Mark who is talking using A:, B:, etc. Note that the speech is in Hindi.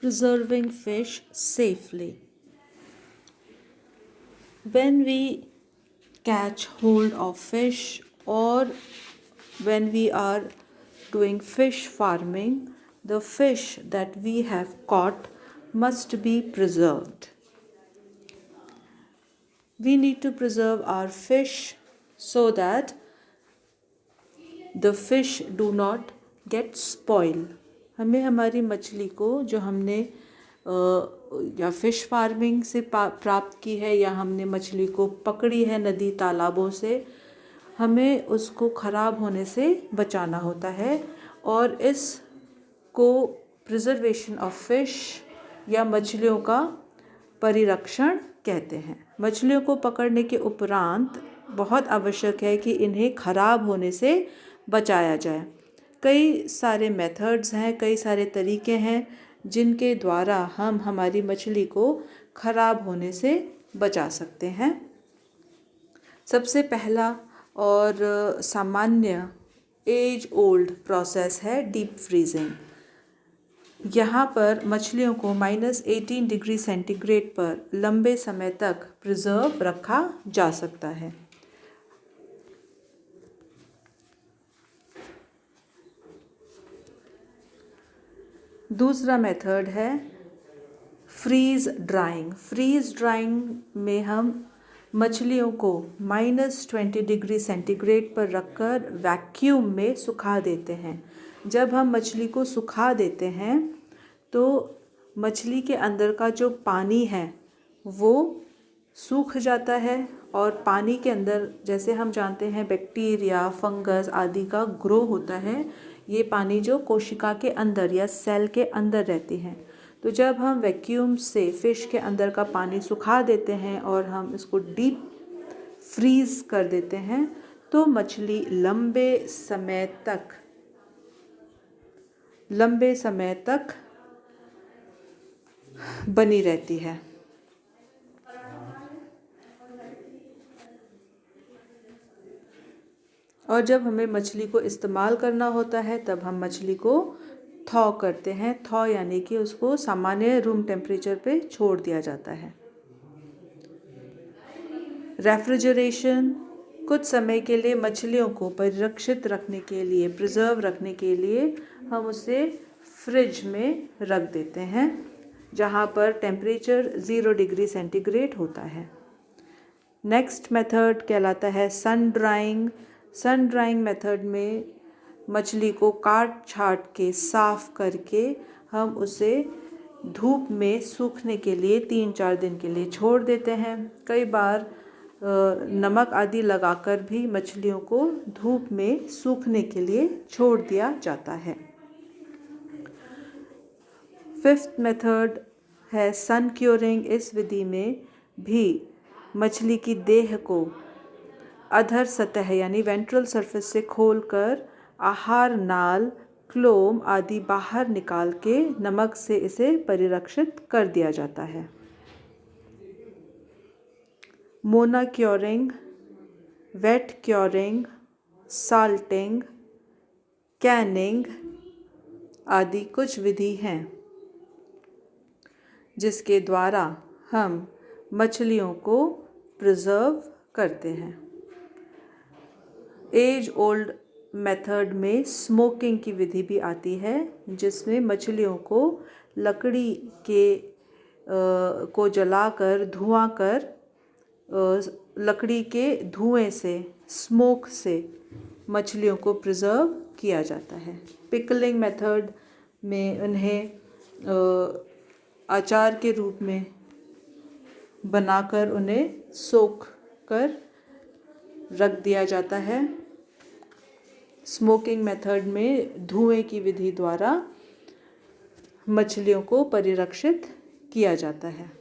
A: preserving fish safely. When we catch hold of fish or when we are doing fish farming, the fish that we have caught must be preserved. We need to preserve our fish so that the fish do not get spoil. हमें हमारी मछली को जो हमने या फिश फार्मिंग से प्राप्त की है या हमने मछली को पकड़ी है नदी तालाबों से, हमें उसको ख़राब होने से बचाना होता है और इसको प्रिजर्वेशन ऑफ फिश या मछलियों का परिरक्षण कहते हैं। मछलियों को पकड़ने के उपरांत बहुत आवश्यक है कि इन्हें ख़राब होने से बचाया जाए। कई सारे मेथड्स हैं, कई सारे तरीके हैं जिनके द्वारा हम हमारी मछली को ख़राब होने से बचा सकते हैं। सबसे पहला और सामान्य एज ओल्ड प्रोसेस है डीप फ्रीजिंग। यहाँ पर मछलियों को -18 डिग्री सेंटीग्रेड पर लंबे समय तक प्रिजर्व रखा जा सकता है। दूसरा मेथड है फ्रीज़ ड्राइंग। फ्रीज़ ड्राइंग में हम मछलियों को -20 डिग्री सेंटीग्रेड पर रखकर वैक्यूम में सुखा देते हैं। जब हम मछली को सुखा देते हैं तो मछली के अंदर का जो पानी है वो सूख जाता है और पानी के अंदर, जैसे हम जानते हैं, बैक्टीरिया, फंगस आदि का ग्रो होता है। ये पानी जो कोशिका के अंदर या सेल के अंदर रहती हैं। तो जब हम वैक्यूम से फिश के अंदर का पानी सुखा देते हैं और हम इसको डीप फ्रीज कर देते हैं तो मछली लंबे समय तक बनी रहती है। और जब हमें मछली को इस्तेमाल करना होता है तब हम मछली को थॉ करते हैं। थॉ यानी कि उसको सामान्य रूम टेम्परेचर पे छोड़ दिया जाता है। रेफ्रिजरेशन, कुछ समय के लिए मछलियों को परिरक्षित रखने के लिए, प्रिजर्व रखने के लिए हम उसे फ्रिज में रख देते हैं जहाँ पर टेम्परेचर 0 डिग्री सेंटीग्रेड होता है। नेक्स्ट मेथड कहलाता है sun drying. Sun drying method में मछली को काट छाट के साफ करके हम उसे धूप में सूखने के लिए 3-4 दिन के लिए छोड़ देते हैं। कई बार नमक आदि लगाकर भी मछलियों को धूप में सूखने के लिए छोड़ दिया जाता है। फिफ्थ मेथड है सन क्योरिंग। इस विधि में भी मछली की देह को अधर सतह यानी वेंट्रल सरफेस से खोलकर आहार नाल, क्लोम आदि बाहर निकाल के नमक से इसे परिरक्षित कर दिया जाता है। मोना curing, wet curing, salting, canning आदि कुछ विधि हैं जिसके द्वारा हम मछलियों को प्रिजर्व करते हैं। एज ओल्ड मेथड में स्मोकिंग की विधि भी आती है जिसमें मछलियों को लकड़ी के को जलाकर धुआं कर लकड़ी के धुएं से, स्मोक से मछलियों को प्रिजर्व किया जाता है। पिकलिंग मेथड में उन्हें अचार के रूप में बनाकर उन्हें सोख कर रख दिया जाता है। स्मोकिंग मेथड में धुएं की विधि द्वारा मछलियों को परिरक्षित किया जाता है।